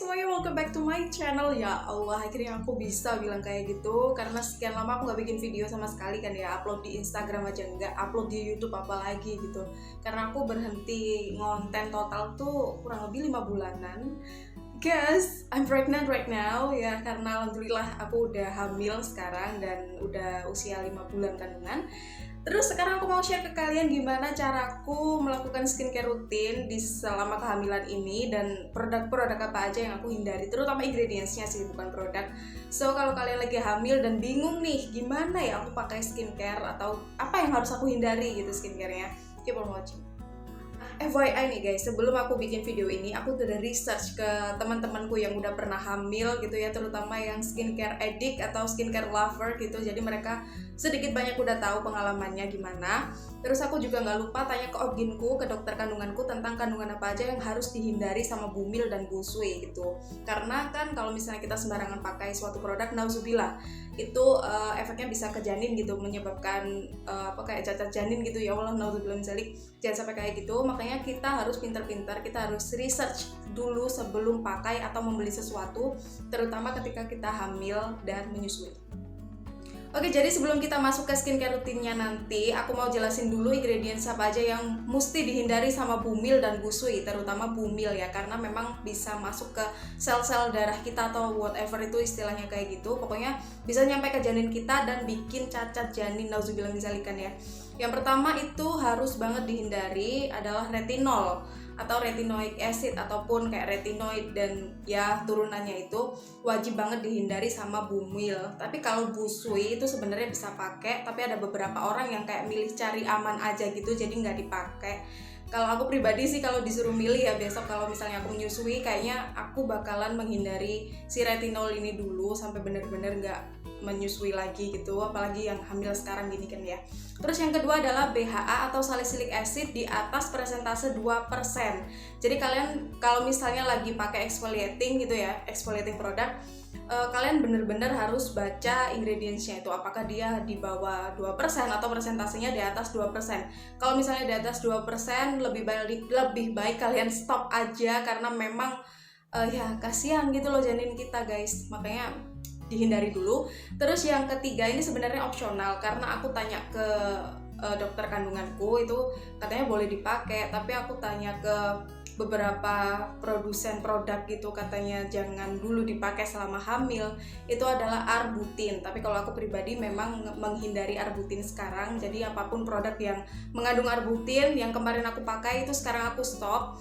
semuanya, welcome back to my channel. Ya Allah, akhirnya aku bisa bilang kayak gitu. Karena sekian lama aku gak bikin video sama sekali kan ya. Upload di Instagram aja enggak, upload di YouTube apalagi gitu. Karena aku berhenti ngonten total tuh kurang lebih 5 bulanan. Guys, I'm pregnant right now ya. Karena alhamdulillah aku udah hamil sekarang dan udah usia 5 bulan kandungan. Terus sekarang aku mau share ke kalian gimana caraku melakukan skincare rutin di selama kehamilan ini dan produk-produk apa aja yang aku hindari, terutama ingredientsnya sih, bukan produk. So kalau kalian lagi hamil dan bingung nih gimana ya aku pakai skincare atau apa yang harus aku hindari gitu skincarenya, keep on watching. FYI nih guys, sebelum aku bikin video ini, aku udah research ke teman-temanku yang udah pernah hamil gitu ya, terutama yang skincare addict atau skincare lover gitu. Jadi mereka sedikit banyak udah tahu pengalamannya gimana. Terus aku juga nggak lupa tanya ke obgynku, ke dokter kandunganku tentang kandungan apa aja yang harus dihindari sama bumil dan busui gitu. Karena kan kalau misalnya kita sembarangan pakai suatu produk, nauzubillah, itu efeknya bisa ke janin gitu, menyebabkan kayak cacat janin gitu ya Allah, nauzubillah min dzalik. Jangan sampai kayak gitu. Makanya kita harus pintar-pintar, kita harus research dulu sebelum pakai atau membeli sesuatu, terutama ketika kita hamil dan menyusui. Oke, jadi sebelum kita masuk ke skincare rutinnya nanti, aku mau jelasin dulu ingredients apa aja yang mesti dihindari sama bumil dan busui, terutama bumil ya, karena memang bisa masuk ke sel-sel darah kita atau whatever itu istilahnya kayak gitu. Pokoknya bisa nyampe ke janin kita dan bikin cacat janin, nauzubillah min dzalik kan ya. Yang pertama itu harus banget dihindari adalah retinol atau retinoic acid ataupun kayak retinoid dan ya turunannya itu wajib banget dihindari sama bumil. Tapi kalau busui itu sebenarnya bisa pakai, tapi ada beberapa orang yang kayak milih cari aman aja gitu, jadi nggak dipakai. Kalau aku pribadi sih kalau disuruh milih ya besok kalau misalnya aku menyusui, kayaknya aku bakalan menghindari si retinol ini dulu sampai bener-bener nggak menyusui lagi gitu, apalagi yang hamil sekarang gini kan ya. Terus yang kedua adalah BHA atau salicylic acid di atas persentase 2%. Jadi kalian kalau misalnya lagi pakai exfoliating gitu ya, exfoliating produk, kalian bener-bener harus baca ingredientsnya itu, apakah dia di bawah 2% atau persentasenya di atas 2%. Kalau misalnya di atas 2%, lebih baik kalian stop aja, karena memang ya kasihan gitu loh janin kita guys, makanya dihindari dulu. Terus yang ketiga ini sebenarnya opsional, karena aku tanya ke dokter kandunganku, itu katanya boleh dipakai, tapi aku tanya ke beberapa produsen produk gitu, katanya jangan dulu dipakai selama hamil, itu adalah arbutin. Tapi kalau aku pribadi memang menghindari arbutin sekarang, jadi apapun produk yang mengandung arbutin yang kemarin aku pakai itu sekarang aku stop.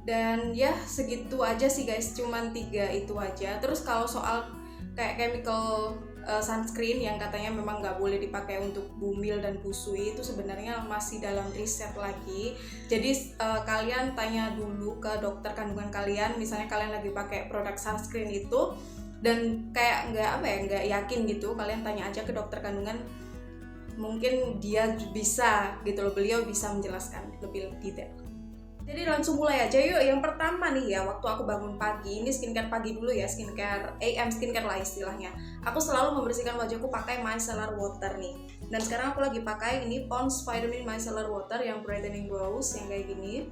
Dan ya segitu aja sih guys, cuman 3 itu aja. Terus kalau soal kayak chemical sunscreen yang katanya memang nggak boleh dipakai untuk bumil dan busui, itu sebenarnya masih dalam riset lagi. Jadi kalian tanya dulu ke dokter kandungan kalian, misalnya kalian lagi pakai produk sunscreen itu dan kayak nggak yakin gitu, kalian tanya aja ke dokter kandungan, mungkin dia bisa gitu loh, beliau bisa menjelaskan lebih detail. Jadi langsung mulai aja yuk. Yang pertama nih ya, waktu aku bangun pagi, ini skincare pagi dulu ya, skincare AM skincare lah istilahnya. Aku selalu membersihkan wajahku pakai micellar water nih. Dan sekarang aku lagi pakai ini Pond's Vitamin Micellar Water yang brightening brows yang kayak gini.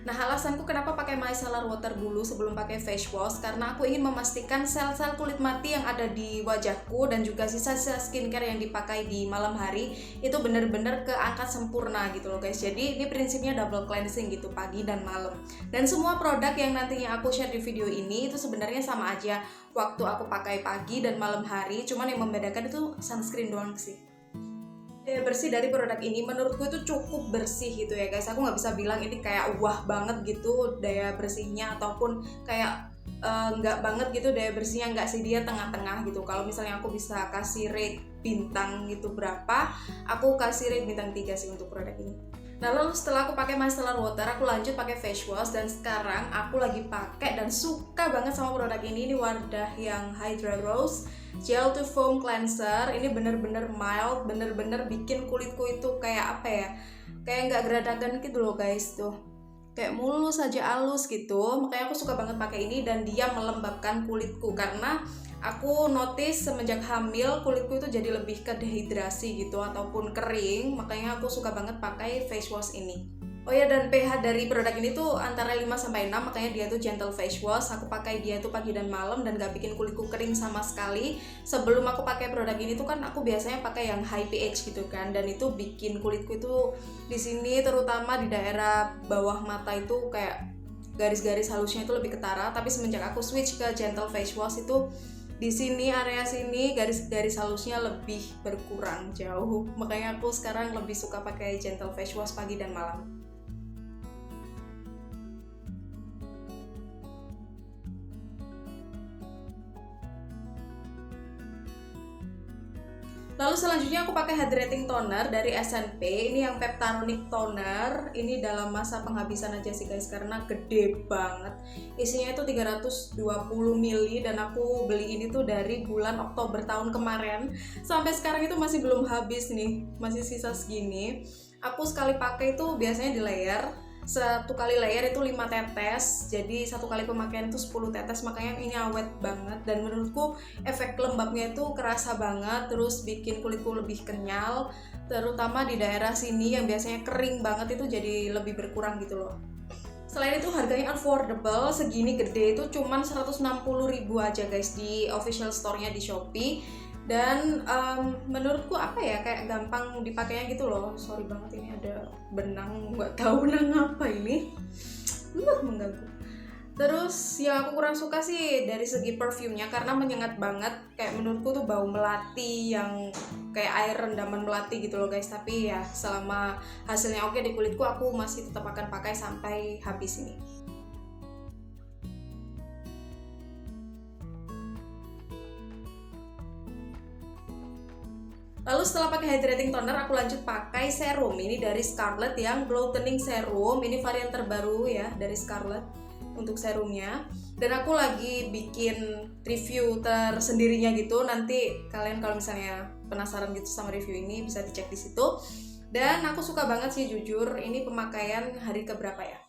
Nah, alasanku kenapa pakai micellar water dulu sebelum pakai face wash, karena aku ingin memastikan sel-sel kulit mati yang ada di wajahku dan juga sisa-sisa skincare yang dipakai di malam hari itu benar-benar keangkat sempurna gitu loh guys. Jadi ini prinsipnya double cleansing gitu, pagi dan malam. Dan semua produk yang nantinya aku share di video ini itu sebenarnya sama aja waktu aku pakai pagi dan malam hari, cuman yang membedakan itu sunscreen doang sih. Daya bersih dari produk ini menurutku itu cukup bersih gitu ya guys. Aku nggak bisa bilang ini kayak wah banget gitu daya bersihnya, ataupun kayak nggak banget gitu daya bersihnya, nggak sih, dia tengah-tengah gitu. Kalau misalnya aku bisa kasih rate bintang gitu berapa, aku kasih rate bintang 3 sih untuk produk ini. Nah, lalu setelah aku pakai micellar water, aku lanjut pakai face wash, dan sekarang aku lagi pakai dan suka banget sama produk ini. Ini wadah yang Hydra Rose Gel to Foam Cleanser. Ini bener-bener mild, bener-bener bikin kulitku itu kayak apa ya, kayak nggak geradagan gitu loh guys tuh. kayak mulus aja, halus gitu. Makanya aku suka banget pakai ini dan dia melembabkan kulitku, karena aku notice semenjak hamil kulitku itu jadi lebih ke dehidrasi gitu ataupun kering. Makanya aku suka banget pakai face wash ini. Oh ya, dan pH dari produk ini tuh antara 5-6, makanya dia tuh gentle face wash. Aku pakai dia tuh pagi dan malam dan gak bikin kulitku kering sama sekali. Sebelum aku pakai produk ini tuh kan aku biasanya pakai yang high pH gitu kan, dan itu bikin kulitku itu di sini terutama di daerah bawah mata itu kayak garis-garis halusnya itu lebih ketara. Tapi semenjak aku switch ke gentle face wash itu di sini area sini garis-garis halusnya lebih berkurang jauh. Makanya aku sekarang lebih suka pakai gentle face wash pagi dan malam. Lalu selanjutnya aku pakai hydrating toner dari SNP. Ini yang Peptaronic Toner. Ini dalam masa penghabisan aja sih guys, karena gede banget. Isinya itu 320 ml dan aku beli ini tuh dari bulan Oktober tahun kemarin. Sampai sekarang itu masih belum habis nih, masih sisa segini. Aku sekali pakai itu biasanya di layer. Satu kali layer itu 5 tetes, jadi satu kali pemakaian itu 10 tetes. Makanya ini awet banget dan menurutku efek lembabnya itu kerasa banget, terus bikin kulitku lebih kenyal, terutama di daerah sini yang biasanya kering banget itu jadi lebih berkurang gitu loh. Selain itu harganya affordable, segini gede itu cuman 160.000 aja guys di official store-nya di Shopee. Dan menurutku apa ya, kayak gampang dipakainya gitu loh. Sorry banget ini ada benang, nggak tahu benang apa ini, mengganggu. Terus yang aku kurang suka sih dari segi perfumenya, karena menyengat banget. Kayak menurutku tuh bau melati yang kayak air rendaman melati gitu loh guys. Tapi ya selama hasilnya oke di kulitku, aku masih tetap akan pakai sampai habis ini. Lalu setelah pakai hydrating toner, aku lanjut pakai serum. Ini dari Scarlett yang Glow Toning Serum. Ini varian terbaru ya dari Scarlett untuk serumnya. Dan aku lagi bikin review tersendirinya gitu. Nanti kalian kalau misalnya penasaran gitu sama review ini bisa dicek di situ. Dan aku suka banget sih jujur. Ini pemakaian hari keberapa ya?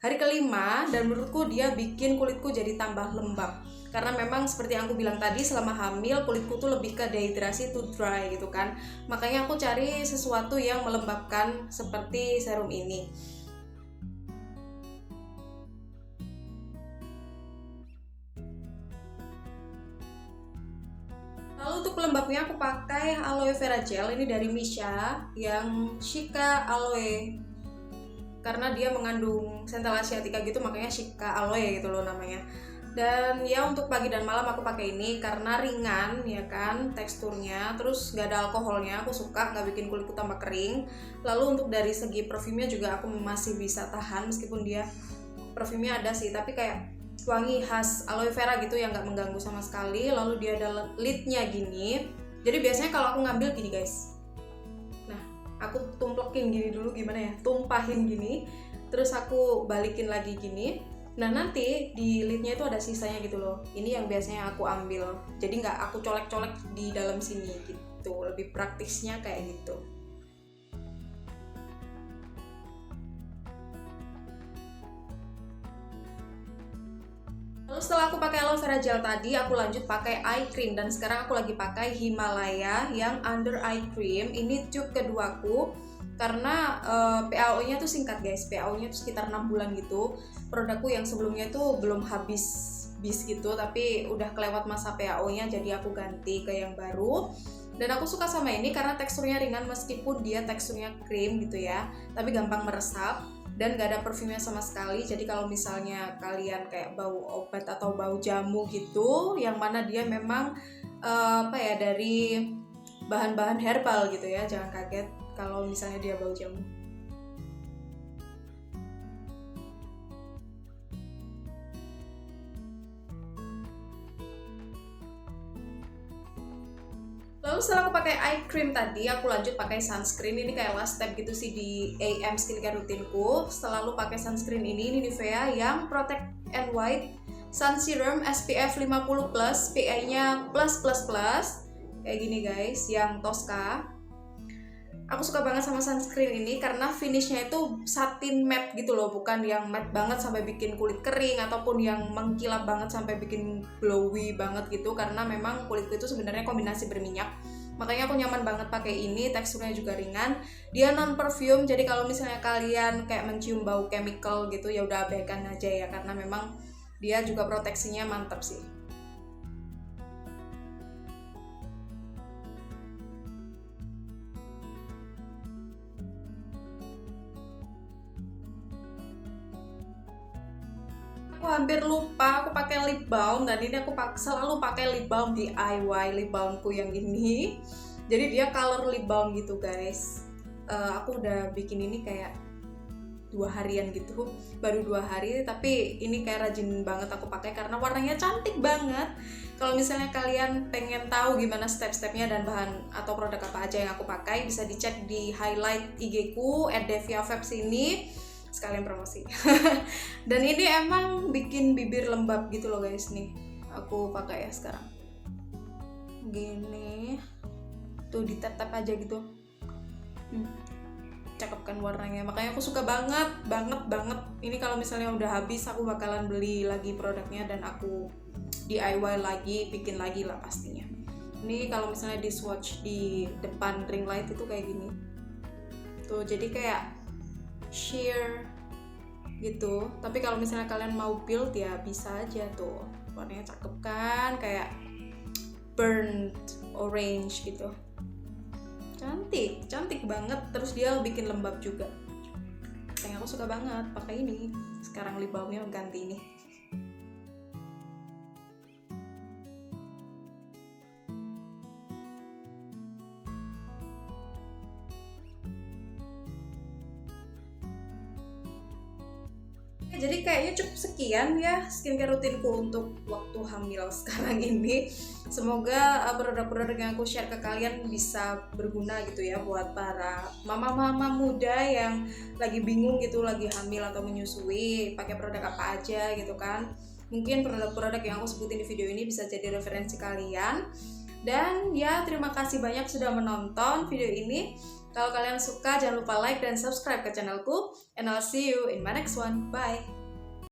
Hari kelima, dan menurutku dia bikin kulitku jadi tambah lembab. Karena memang seperti yang aku bilang tadi, selama hamil kulitku tuh lebih ke dehidrasi to dry gitu kan. Makanya aku cari sesuatu yang melembabkan seperti serum ini. Lalu untuk pelembabnya aku pakai aloe vera gel ini dari Misha yang Shika Aloe. Karena dia mengandung centella asiatica gitu, makanya Shika Aloe gitu loh namanya. Dan ya untuk pagi dan malam aku pakai ini karena ringan ya kan teksturnya, terus gak ada alkoholnya, aku suka, gak bikin kulitku tambah kering. Lalu untuk dari segi parfumnya juga aku masih bisa tahan, meskipun dia parfumnya ada sih tapi kayak wangi khas aloe vera gitu yang gak mengganggu sama sekali. Lalu dia ada lidnya gini, jadi biasanya kalau aku ngambil gini guys, nah aku tumplekin gini dulu, gimana ya, tumpahin gini, terus aku balikin lagi gini. Nah nanti di lidnya itu ada sisanya gitu loh. Ini yang biasanya aku ambil, jadi nggak aku colek-colek di dalam sini gitu. Lebih praktisnya kayak gitu. Lalu setelah aku pakai aloe vera gel tadi, aku lanjut pakai eye cream. Dan sekarang aku lagi pakai Himalaya yang under eye cream. Ini tube keduaku, karena PAO-nya tuh singkat guys, PAO-nya tuh sekitar 6 bulan gitu. Produkku yang sebelumnya tuh belum habis gitu, tapi udah kelewat masa PAO-nya, jadi aku ganti ke yang baru. Dan aku suka sama ini karena teksturnya ringan, meskipun dia teksturnya krim gitu ya, tapi gampang meresap dan gak ada parfumnya sama sekali. Jadi kalau misalnya kalian kayak bau obat atau bau jamu gitu, yang mana dia memang dari bahan-bahan herbal gitu ya, jangan kaget kalau misalnya dia bau jamu. Lalu setelah aku pakai eye cream tadi, aku lanjut pakai sunscreen. Ini kayak last step gitu sih di AM skincare rutinku. Selalu pakai sunscreen ini Nivea yang Protect and White Sun Serum SPF 50+, PA-nya plus. Kayak gini guys, yang Tosca. Aku suka banget sama sunscreen ini karena finishnya itu satin matte gitu loh, bukan yang matte banget sampai bikin kulit kering ataupun yang mengkilap banget sampai bikin glowy banget gitu, karena memang kulitku itu sebenarnya kombinasi berminyak. Makanya aku nyaman banget pakai ini, teksturnya juga ringan. Dia non perfume, jadi kalau misalnya kalian kayak mencium bau chemical gitu ya udah abaikan aja ya, karena memang dia juga proteksinya mantap sih. Aku hampir lupa aku pakai lip balm, dan ini aku selalu pakai lip balm DIY, lip balmku yang ini. Jadi dia color lip balm gitu guys. Aku udah bikin ini kayak 2 harian gitu, baru 2 hari, tapi ini kayak rajin banget aku pakai karena warnanya cantik banget. Kalau misalnya kalian pengen tahu gimana step-stepnya dan bahan atau produk apa aja yang aku pakai, bisa dicek di highlight IG ku @deviavibes ini, sekalian promosi. Dan ini emang bikin bibir lembab gitu loh guys, nih aku pakai ya sekarang gini tuh, di tap aja gitu. Cakep kan warnanya, makanya aku suka banget banget. Ini kalau misalnya udah habis aku bakalan beli lagi produknya dan aku DIY lagi, bikin lagi lah pastinya. Ini kalau misalnya di swatch di depan ring light itu kayak gini tuh, jadi kayak sheer gitu. Tapi kalau misalnya kalian mau build ya bisa aja tuh, warnanya cakep kan, kayak burnt orange gitu, cantik banget. Terus dia bikin lembab juga, yang aku suka banget pakai ini. Sekarang lip balmnya ganti ini. Jadi kayaknya cukup sekian ya skincare rutinku untuk waktu hamil sekarang ini. Semoga produk-produk yang aku share ke kalian bisa berguna gitu ya buat para mama-mama muda yang lagi bingung gitu, lagi hamil atau menyusui, pakai produk apa aja gitu kan. Mungkin produk-produk yang aku sebutin di video ini bisa jadi referensi kalian. Dan ya, terima kasih banyak sudah menonton video ini. Kalau kalian suka, jangan lupa like dan subscribe ke channelku. And I'll see you in my next one. Bye!